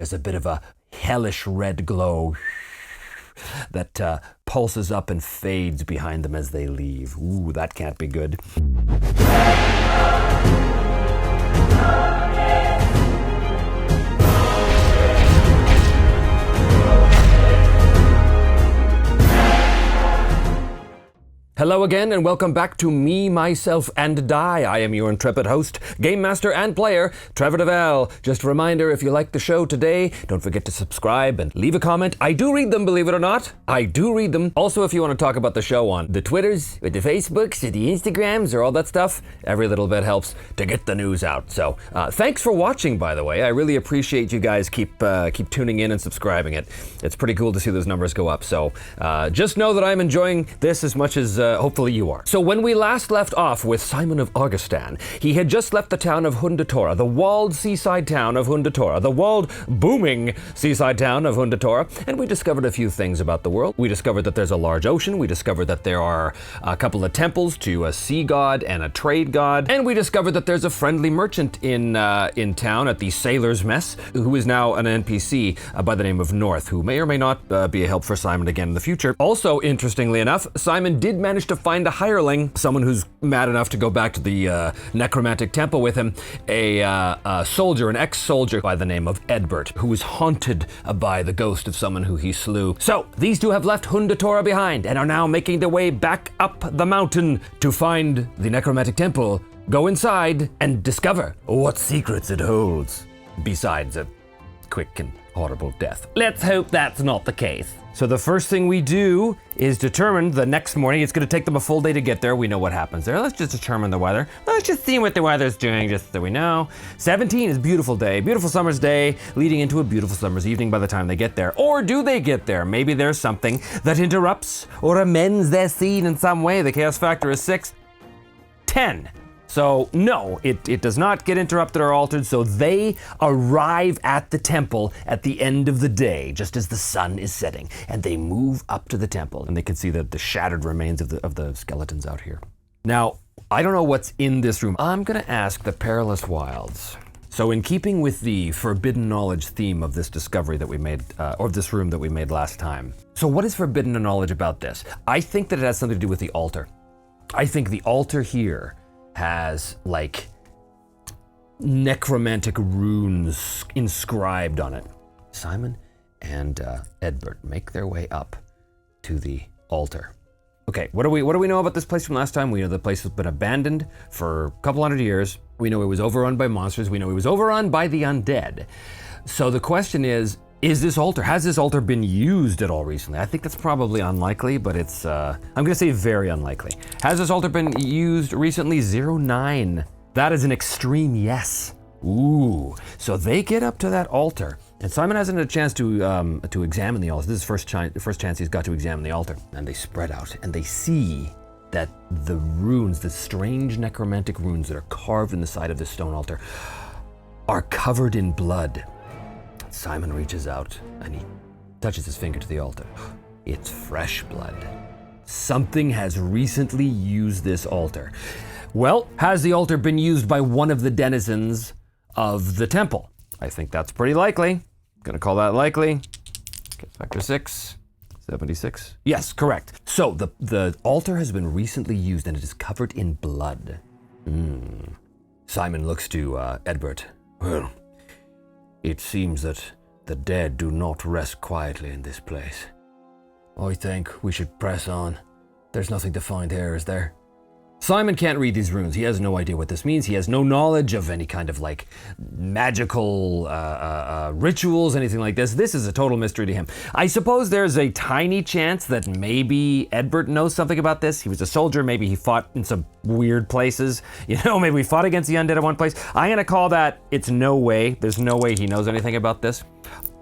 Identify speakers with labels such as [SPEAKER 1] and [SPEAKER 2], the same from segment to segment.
[SPEAKER 1] There's a bit of a hellish red glow that pulses up and fades behind them as they leave. Ooh, that can't be good. Hello again, and welcome back to Me, Myself, and Die. I am your intrepid host, game master, and player, Trevor Devall. Just a reminder, if you like the show today, don't forget to subscribe and leave a comment. I do read them, believe it or not. I do read them. Also, if you want to talk about the show on the Twitters, with the Facebooks, or the Instagrams, or all that stuff, every little bit helps to get the news out. So, thanks for watching, by the way. I really appreciate you guys keep tuning in and subscribing it. It's pretty cool to see those numbers go up. So, just know that I'm enjoying this as much as hopefully you are. So when we last left off with Simon of Argoston, he had just left the town of Hundatora, the walled seaside town of Hundatora, the walled, booming seaside town of Hundatora, and we discovered a few things about the world. We discovered that there's a large ocean, we discovered that there are a couple of temples to a sea god and a trade god, and we discovered that there's a friendly merchant in town at the Sailor's Mess, who is now an NPC by the name of North, who may or may not be a help for Simon again in the future. Also, interestingly enough, Simon did manage to find a hireling, someone who's mad enough to go back to the necromantic temple with him, a soldier, an ex-soldier by the name of Edbert, who was haunted by the ghost of someone who he slew. So, these two have left Hundatora behind and are now making their way back up the mountain to find the necromantic temple, go inside, and discover what secrets it holds, besides a quick and horrible death. Let's hope that's not the case. So the first thing we do is determine the next morning. It's going to take them a full day to get there. We know what happens there. Let's just determine the weather. Let's just see what the weather's doing, just so we know. 17 is beautiful day, beautiful summer's day, leading into a beautiful summer's evening by the time they get there. Or do they get there? Maybe there's something that interrupts or amends their scene in some way. The chaos factor is 6. 10. So no, it does not get interrupted or altered, so they arrive at the temple at the end of the day, just as the sun is setting, and they move up to the temple, and they can see the shattered remains of the skeletons out here. Now, I don't know what's in this room. I'm gonna ask the Perilous Wilds. So in keeping with the forbidden knowledge theme of this discovery that we made, or this room that we made last time. So what is forbidden knowledge about this? I think that it has something to do with the altar. I think the altar here has like necromantic runes inscribed on it. Simon and Edbert make their way up to the altar. Okay, what do we know about this place from last time? We know the place has been abandoned for a couple hundred years. We know it was overrun by monsters. We know it was overrun by the undead. So the question is this altar, has this altar been used at all recently? I think that's probably unlikely, but it's, I'm gonna say very unlikely. Has this altar been used recently? 09. That is an extreme yes. Ooh, so they get up to that altar, and Simon hasn't had a chance to examine the altar. This is the first chance he's got to examine the altar. And they spread out, and they see that the runes, the strange necromantic runes that are carved in the side of this stone altar, are covered in blood. Simon reaches out and he touches his finger to the altar. It's fresh blood. Something has recently used this altar. Well, has the altar been used by one of the denizens of the temple? I think that's pretty likely. Gonna call that likely. Okay, factor 6, 76. Yes, correct. So the altar has been recently used and it is covered in blood. Simon looks to Edbert. Well, it seems that the dead do not rest quietly in this place. I think we should press on. There's nothing to find here, is there? Simon can't read these runes. He has no idea what this means. He has no knowledge of any kind of like magical rituals, anything like this. This is a total mystery to him. I suppose there's a tiny chance that maybe Edbert knows something about this. He was a soldier. Maybe he fought in some weird places. You know, maybe we fought against the undead at one place. I'm gonna call that it's no way. There's no way he knows anything about this.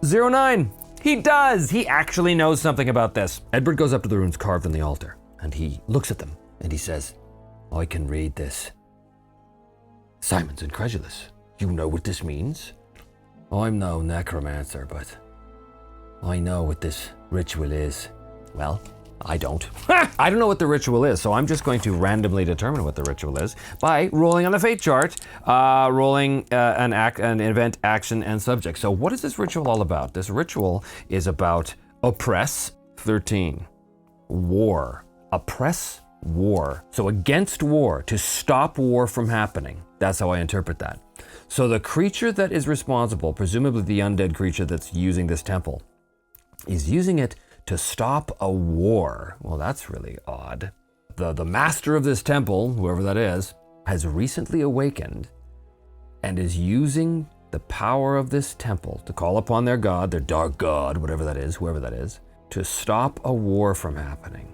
[SPEAKER 1] 09. He does. He actually knows something about this. Edbert goes up to the runes carved on the altar and he looks at them and he says, I can read this. Simon's incredulous. You know what this means? I'm no necromancer, but I know what this ritual is. Well, I don't. I don't know what the ritual is, so I'm just going to randomly determine what the ritual is by rolling on the fate chart, rolling an event, action, and subject. So what is this ritual all about? This ritual is about oppress, 13, war, oppress, war. So against war, to stop war from happening. That's how I interpret that. So the creature that is responsible, presumably the undead creature that's using this temple, is using it to stop a war. Well, that's really odd. The master of this temple, whoever that is, has recently awakened and is using the power of this temple to call upon their god, their dark god, whatever that is, whoever that is, to stop a war from happening.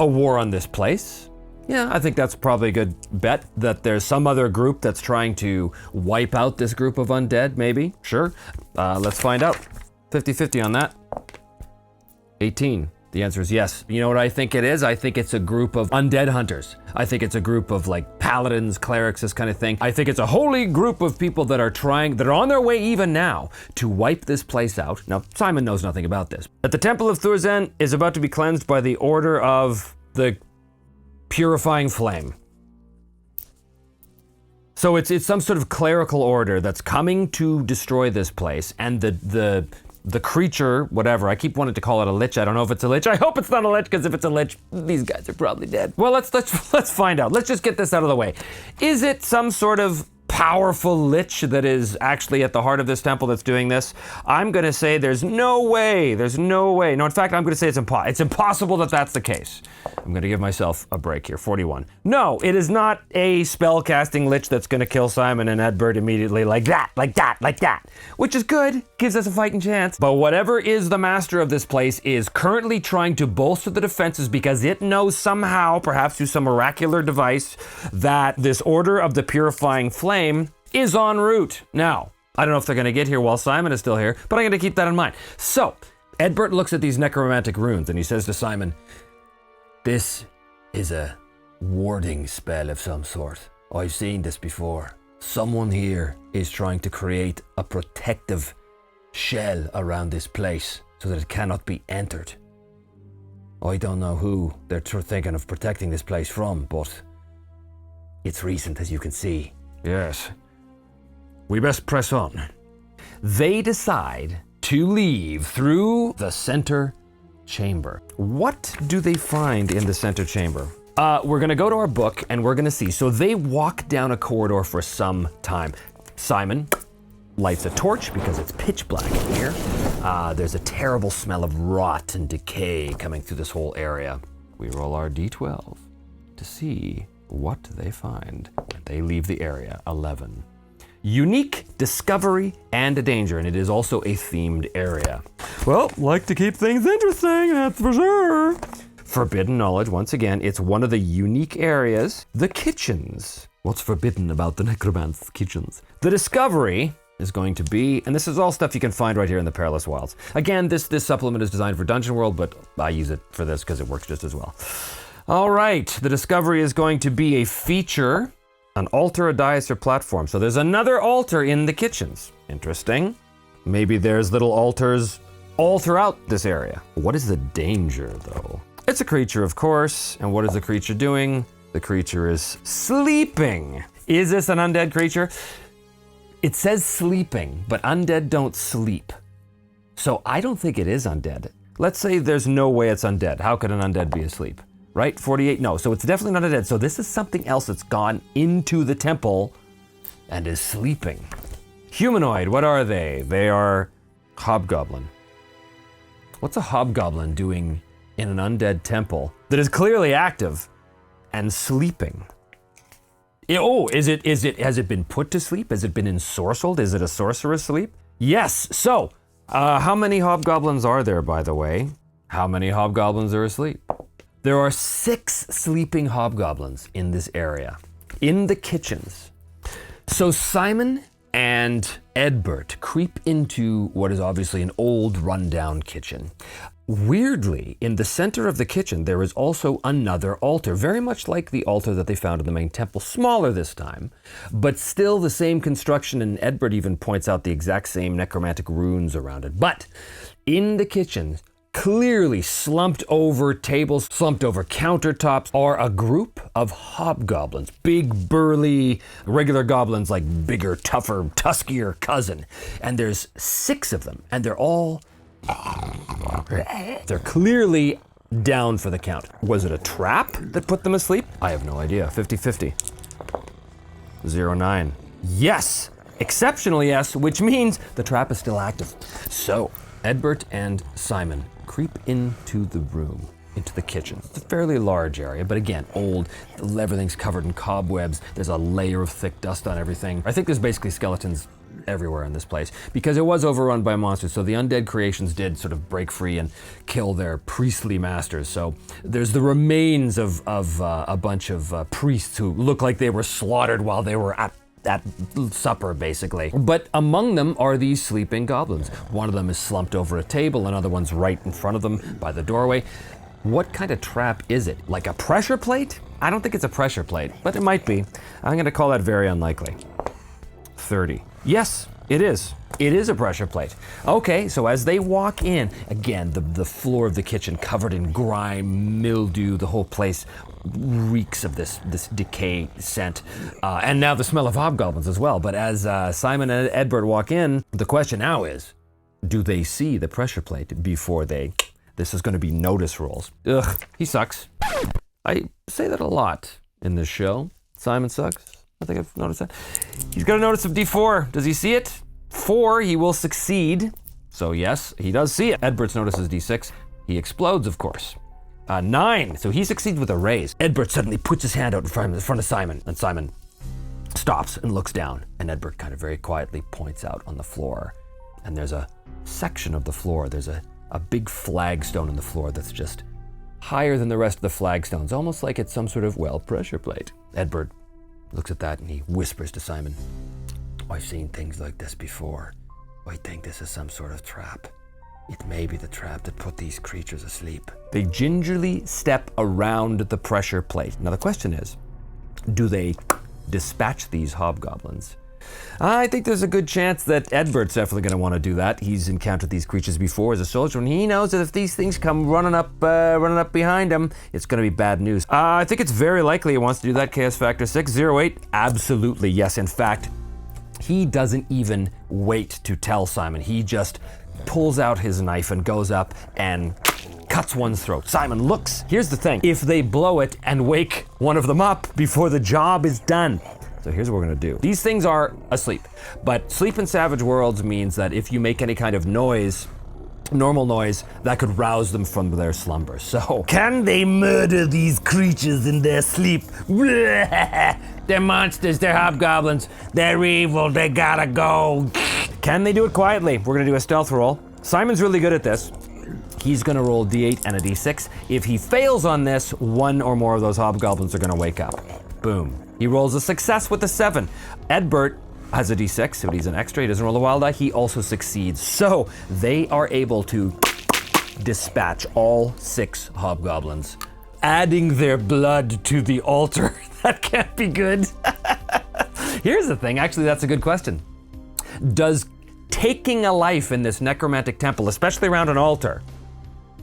[SPEAKER 1] A war on this place? Yeah, I think that's probably a good bet that there's some other group that's trying to wipe out this group of undead, maybe. Sure. Let's find out. 50-50 on that. 18. The answer is yes. You know what I think it is? I think it's a group of undead hunters. I think it's a group of like paladins, clerics, this kind of thing. I think it's a holy group of people that are on their way even now to wipe this place out. Now, Simon knows nothing about this. That the Temple of Thorzain is about to be cleansed by the order of the purifying flame. So it's some sort of clerical order that's coming to destroy this place, and the creature, whatever, I keep wanting to call it a lich. I don't know if it's a lich. I hope it's not a lich, because if it's a lich, these guys are probably dead. Well, let's find out. Let's just get this out of the way. Is it some sort of powerful lich that is actually at the heart of this temple that's doing this? I'm going to say there's no way. There's no way. No, in fact, I'm going to say it's impossible that that's the case. I'm going to give myself a break here. 41. No, it is not a spell-casting lich that's going to kill Simon and Edbert immediately like that, which is good. Gives us a fighting chance. But whatever is the master of this place is currently trying to bolster the defenses because it knows somehow, perhaps through some oracular device, that this order of the purifying flame is en route. Now, I don't know if they're going to get here while Simon is still here, but I'm going to keep that in mind. So, Edbert looks at these necromantic runes and he says to Simon, "This is a warding spell of some sort. I've seen this before. Someone here is trying to create a protective shell around this place so that it cannot be entered. I don't know who they're thinking of protecting this place from, but it's recent, as you can see." Yes. We best press on. They decide to leave through the center chamber. What do they find in the center chamber? We're gonna go to our book and we're gonna see. So they walk down a corridor for some time. Simon lights a torch because it's pitch black in here. There's a terrible smell of rot and decay coming through this whole area. We roll our d12 to see what they find when they leave the area. 11. Unique, discovery, and a danger, and it is also a themed area. Well, like to keep things interesting, that's for sure. Forbidden knowledge, once again, it's one of the unique areas. The kitchens. What's forbidden about the necromancer's kitchens? The discovery is going to be, and this is all stuff you can find right here in the Perilous Wilds. Again, this supplement is designed for Dungeon World, but I use it for this because it works just as well. All right, the discovery is going to be a feature, an altar, a dais, or platform. So there's another altar in the kitchens. Interesting. Maybe there's little altars all throughout this area. What is the danger, though? It's a creature, of course. And what is the creature doing? The creature is sleeping. Is this an undead creature? It says sleeping, but undead don't sleep. So I don't think it is undead. Let's say there's no way it's undead. How could an undead be asleep? Right? 48? No, so it's definitely not undead. So this is something else that's gone into the temple and is sleeping. Humanoid, what are they? They are hobgoblin. What's a hobgoblin doing in an undead temple that is clearly active and sleeping? Has it been put to sleep? Has it been ensorcelled? Is it a sorcerer's sleep? Yes. So, how many hobgoblins are there, by the way? How many hobgoblins are asleep? There are 6 sleeping hobgoblins in this area, in the kitchens. So Simon and Edbert creep into what is obviously an old rundown kitchen. Weirdly, in the center of the kitchen, there is also another altar, very much like the altar that they found in the main temple, smaller this time, but still the same construction, and Edbert even points out the exact same necromantic runes around it. But in the kitchen, clearly slumped over tables, slumped over countertops, are a group of hobgoblins. Big, burly, regular goblins like bigger, tougher, tuskier cousin. And there's 6 of them, and they're clearly down for the count. Was it a trap that put them asleep? I have no idea. 50-50. 09. Yes! Exceptional yes, which means the trap is still active. So, Edbert and Simon creep into the room, into the kitchen. It's a fairly large area, but again, old. Everything's covered in cobwebs. There's a layer of thick dust on everything. I think there's basically skeletons everywhere in this place because it was overrun by monsters, so the undead creations did sort of break free and kill their priestly masters. So there's the remains of a bunch of priests who look like they were slaughtered while they were at supper, basically. But among them are these sleeping goblins. One of them is slumped over a table, another one's right in front of them by the doorway. What kind of trap is it? Like a pressure plate? I don't think it's a pressure plate, but it might be. I'm gonna call that very unlikely. 30. Yes, it is. It is a pressure plate. Okay, so as they walk in, again, the floor of the kitchen covered in grime, mildew, the whole place reeks of this decay scent. And now the smell of hobgoblins as well. But as Simon and Edbert walk in, the question now is, do they see the pressure plate before they... This is going to be notice rolls. Ugh, he sucks. I say that a lot in this show. Simon sucks. I think I've noticed that. He's got a notice of D4. Does he see it? 4, he will succeed. So yes, he does see it. Edbert's notice is D6. He explodes, of course. 9, so he succeeds with a raise. Edbert suddenly puts his hand out in front of Simon, and Simon stops and looks down. And Edbert kind of very quietly points out on the floor. And there's a section of the floor. There's a big flagstone in the floor that's just higher than the rest of the flagstones, almost like it's some sort of, pressure plate. Edbert looks at that and he whispers to Simon, I've seen things like this before. I think this is some sort of trap. It may be the trap that put these creatures asleep. They gingerly step around the pressure plate. Now the question is, do they dispatch these hobgoblins? I think there's a good chance that Edbert's definitely going to want to do that. He's encountered these creatures before as a soldier, and he knows that if these things come running up behind him, it's going to be bad news. I think it's very likely he wants to do that. Chaos Factor 608, absolutely yes. In fact, he doesn't even wait to tell Simon. He just pulls out his knife and goes up and cuts one's throat. Simon looks. Here's the thing. If they blow it and wake one of them up before the job is done. So here's what we're gonna do. These things are asleep, but sleep in Savage Worlds means that if you make any kind of noise, normal noise, that could rouse them from their slumber. So, can they murder these creatures in their sleep? They're monsters, they're hobgoblins, they're evil, they gotta go. Can they do it quietly? We're gonna do a stealth roll. Simon's really good at this. He's gonna roll D8 and a D6. If he fails on this, one or more of those hobgoblins are gonna wake up. Boom. He rolls a success with a 7. Edbert has a D6, but he's an extra. He doesn't roll a wild die. He also succeeds. So they are able to dispatch all 6 hobgoblins, adding their blood to the altar. That can't be good. Here's the thing. Actually, that's a good question. Does taking a life in this necromantic temple, especially around an altar,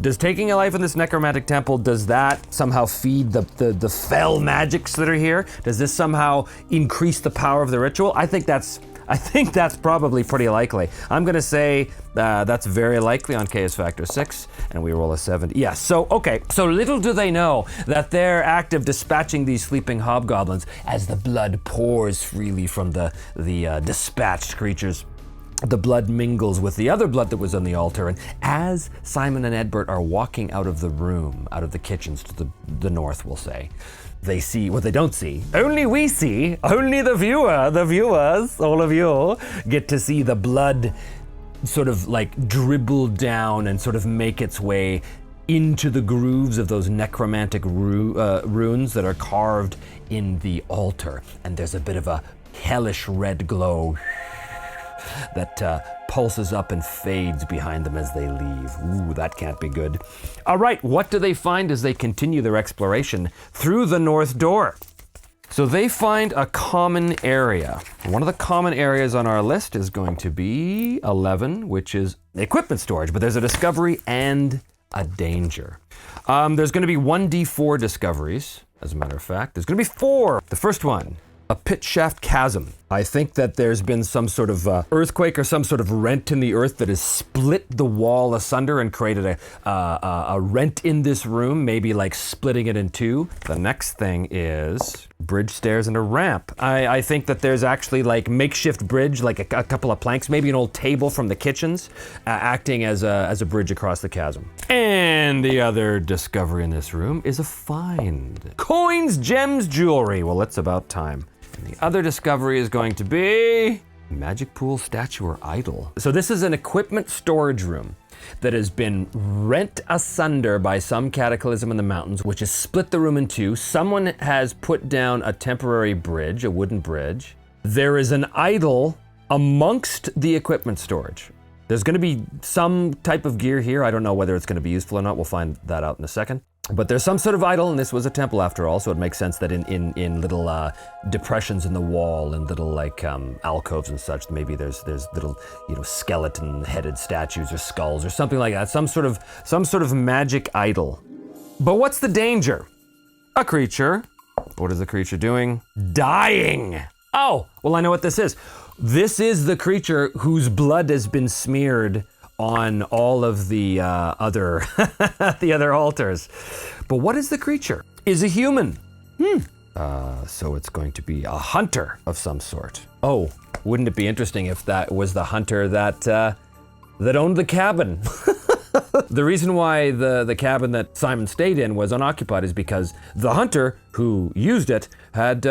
[SPEAKER 1] does taking a life in this necromantic temple, does that somehow feed the fell magics that are here? Does this somehow increase the power of the ritual? I think that's probably pretty likely. I'm gonna say that's very likely on Chaos Factor 6, and we roll a 70. Yeah, so little do they know that they're active dispatching these sleeping hobgoblins as the blood pours freely from the dispatched creatures. The blood mingles with the other blood that was on the altar, and as Simon and Edbert are walking out of the room, out of the kitchens to the north, we'll say, they see what they don't see. Only we see, only the viewers, all of you, get to see the blood sort of like dribble down and sort of make its way into the grooves of those necromantic runes that are carved in the altar. And there's a bit of a hellish red glow that pulses up and fades behind them as they leave. Ooh, that can't be good. All right, what do they find as they continue their exploration through the north door? So they find a common area. One of the common areas on our list is going to be 11, which is equipment storage, but there's a discovery and a danger. There's going to be 1d4 discoveries, as a matter of fact. There's going to be 4. The first one, a pit shaft chasm. I think that there's been some sort of earthquake or some sort of rent in the earth that has split the wall asunder and created a rent in this room, maybe like splitting it in two. The next thing is bridge, stairs, and a ramp. I think that there's actually like makeshift bridge, like a couple of planks, maybe an old table from the kitchens, acting as a bridge across the chasm. And the other discovery in this room is a find. Coins, gems, jewelry. Well, it's about time. And the other discovery is going to be magic pool, statue, or idol. So this is an equipment storage room that has been rent asunder by some cataclysm in the mountains, which has split the room in two. Someone has put down a temporary bridge, a wooden bridge. There is an idol amongst the equipment storage. There's going to be some type of gear here. I don't know whether it's going to be useful or not. We'll find that out in a second. But there's some sort of idol, and this was a temple after all, so it makes sense that in little depressions in the wall and little like alcoves and such, maybe there's little skeleton-headed statues or skulls or something like that. Some sort of magic idol. But what's the danger? A creature. What is the creature doing? Dying. Oh, well, I know what this is. This is the creature whose blood has been smeared on all of the other altars. But what is the creature? Is a human. So it's going to be a hunter of some sort. Oh, wouldn't it be interesting if that was the hunter that owned the cabin? The reason why the cabin that Simon stayed in was unoccupied is because the hunter who used it had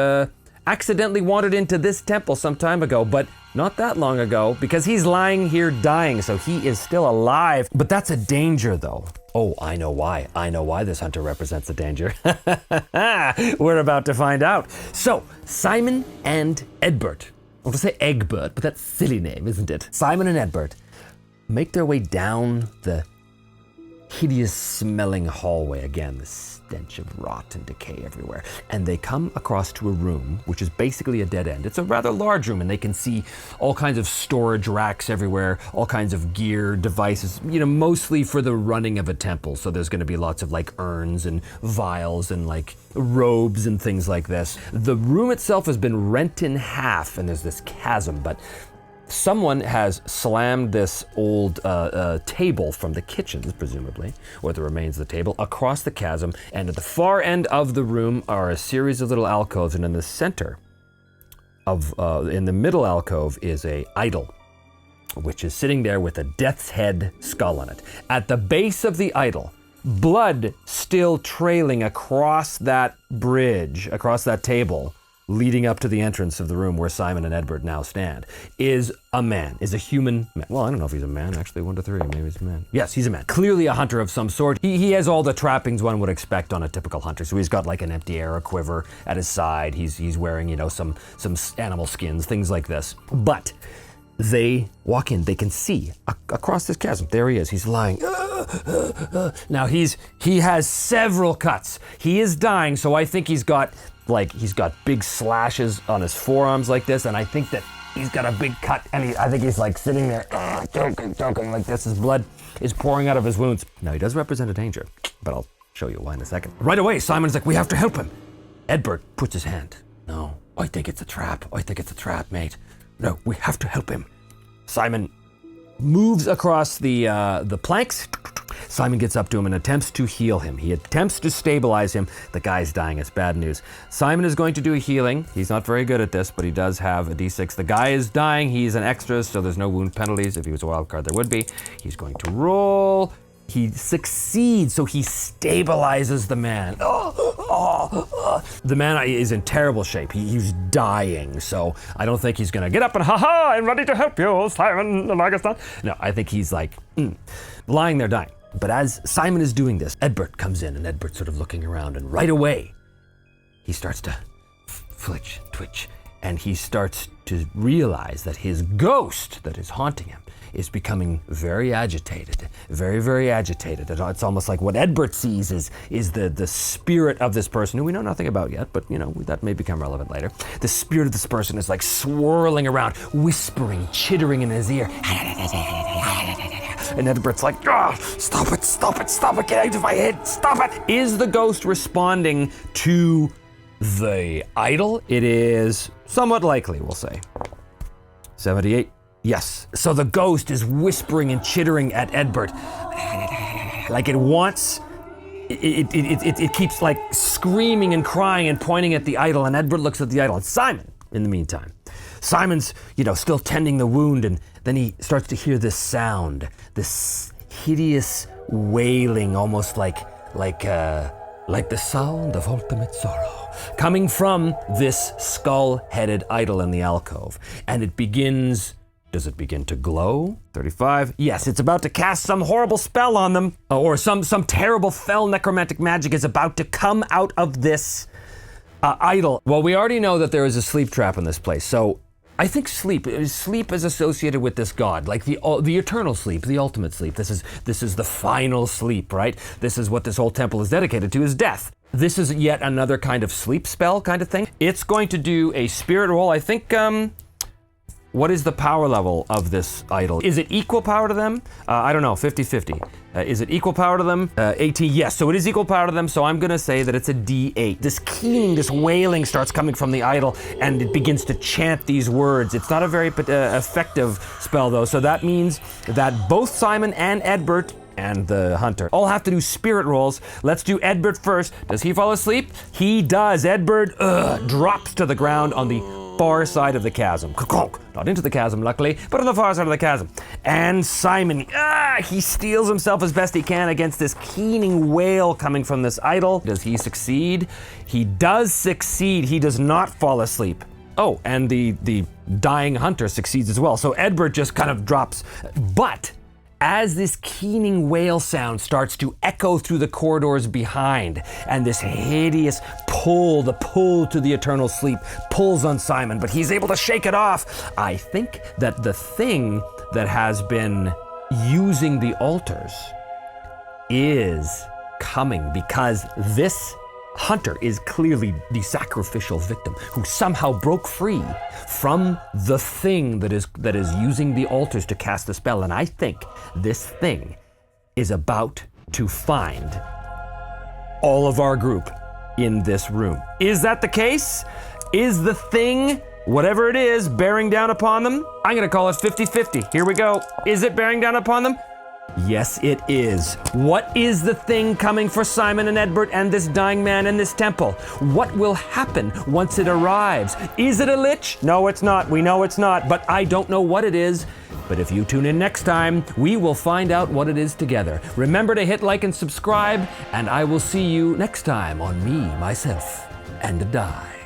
[SPEAKER 1] accidentally wandered into this temple some time ago, but not that long ago, because he's lying here dying, so he is still alive. But that's a danger, though. Oh, I know why. I know why this hunter represents a danger. We're about to find out. So, Simon and Edbert. I want to say Egbert, but that's a silly name, isn't it? Simon and Edbert make their way down the hideous smelling hallway. Again, the stench of rot and decay everywhere. And they come across to a room, which is basically a dead end. It's a rather large room, and they can see all kinds of storage racks everywhere, all kinds of gear, devices, mostly for the running of a temple. So there's going to be lots of like urns and vials and like robes and things like this. The room itself has been rent in half, and there's this chasm, but someone has slammed this old table from the kitchens, presumably, or the remains of the table, across the chasm, and at the far end of the room are a series of little alcoves, and in the center in the middle alcove is a idol, which is sitting there with a death's head skull on it. At the base of the idol, blood still trailing across that bridge, across that table, leading up to the entrance of the room where Simon and Edbert now stand, is a human man. Well, I don't know if he's a man, actually, 1 to 3, maybe he's a man. Yes, he's a man. Clearly a hunter of some sort. He has all the trappings one would expect on a typical hunter. So he's got like an empty arrow quiver at his side. He's wearing, some animal skins, things like this. But they walk in, they can see across this chasm. There he is, he's lying. Now he has several cuts. He is dying, so I think he's got big slashes on his forearms like this, and I think that he's got a big cut, and I think he's like sitting there, choking like this. His blood is pouring out of his wounds. Now, he does represent a danger, but I'll show you why in a second. Right away, Simon's like, we have to help him. Edbert puts his hand. No, I think it's a trap. Mate. No, we have to help him. Simon moves across the planks. Simon gets up to him and attempts to heal him. He attempts to stabilize him. The guy's dying. It's bad news. Simon is going to do a healing. He's not very good at this, but he does have a d6. The guy is dying. He's an extra, so there's no wound penalties. If he was a wild card, there would be. He's going to roll. He succeeds, so he stabilizes the man. The man is in terrible shape. He's dying, so I don't think he's gonna get up and I'm ready to help you, Simon of Argoston. No, I think he's like lying there dying. But as Simon is doing this, Edbert comes in, and Edbert's sort of looking around, and right away he starts to twitch, and he starts to realize that his ghost that is haunting him is becoming very agitated, very, very agitated. It's almost like what Edbert sees is the spirit of this person, who we know nothing about yet, but that may become relevant later. The spirit of this person is like swirling around, whispering, chittering in his ear. And Edbert's like, stop it, get out of my head, stop it. Is the ghost responding to the idol? It is somewhat likely, we'll say. 78. Yes. So the ghost is whispering and chittering at Edbert. Like it wants, it keeps like screaming and crying and pointing at the idol, and Edbert looks at the idol. And Simon, in the meantime, Simon's, still tending the wound, and then he starts to hear this sound, this hideous wailing, almost like the sound of ultimate sorrow, coming from this skull-headed idol in the alcove. And it begins. Does it begin to glow? 35. Yes, it's about to cast some horrible spell on them, or some terrible fell necromantic magic is about to come out of this idol. Well, we already know that there is a sleep trap in this place, so I think sleep is associated with this god, like the eternal sleep, the ultimate sleep. This is the final sleep, right? This is what this whole temple is dedicated to, is death. This is yet another kind of sleep spell kind of thing. It's going to do a spirit roll. I think, what is the power level of this idol? Is it equal power to them? I don't know, 50-50. Is it equal power to them? 18, yes, so it is equal power to them, so I'm gonna say that it's a D8. This keening, this wailing starts coming from the idol, and it begins to chant these words. It's not a very effective spell though, so that means that both Simon and Edbert and the hunter all have to do spirit rolls. Let's do Edbert first. Does he fall asleep? He does. Edbert drops to the ground on the far side of the chasm. Not into the chasm, luckily, but on the far side of the chasm. And Simon, he steels himself as best he can against this keening wail coming from this idol. Does he succeed? He does succeed. He does not fall asleep. Oh, and the dying hunter succeeds as well. So Edbert just kind of drops. But as this keening wail sound starts to echo through the corridors behind, and this hideous pull, the pull to the eternal sleep, pulls on Simon, but he's able to shake it off. I think that the thing that has been using the altars is coming, because this hunter is clearly the sacrificial victim who somehow broke free from the thing that is using the altars to cast the spell. And I think this thing is about to find all of our group in this room. Is that the case? Is the thing, whatever it is, bearing down upon them? I'm gonna call it 50-50. Here we go. Is it bearing down upon them? Yes, it is. What is the thing coming for Simon and Edbert and this dying man in this temple? What will happen once it arrives? Is it a lich? No, it's not. We know it's not, but I don't know what it is. But if you tune in next time, we will find out what it is together. Remember to hit like and subscribe, and I will see you next time on Me, Myself, and Die.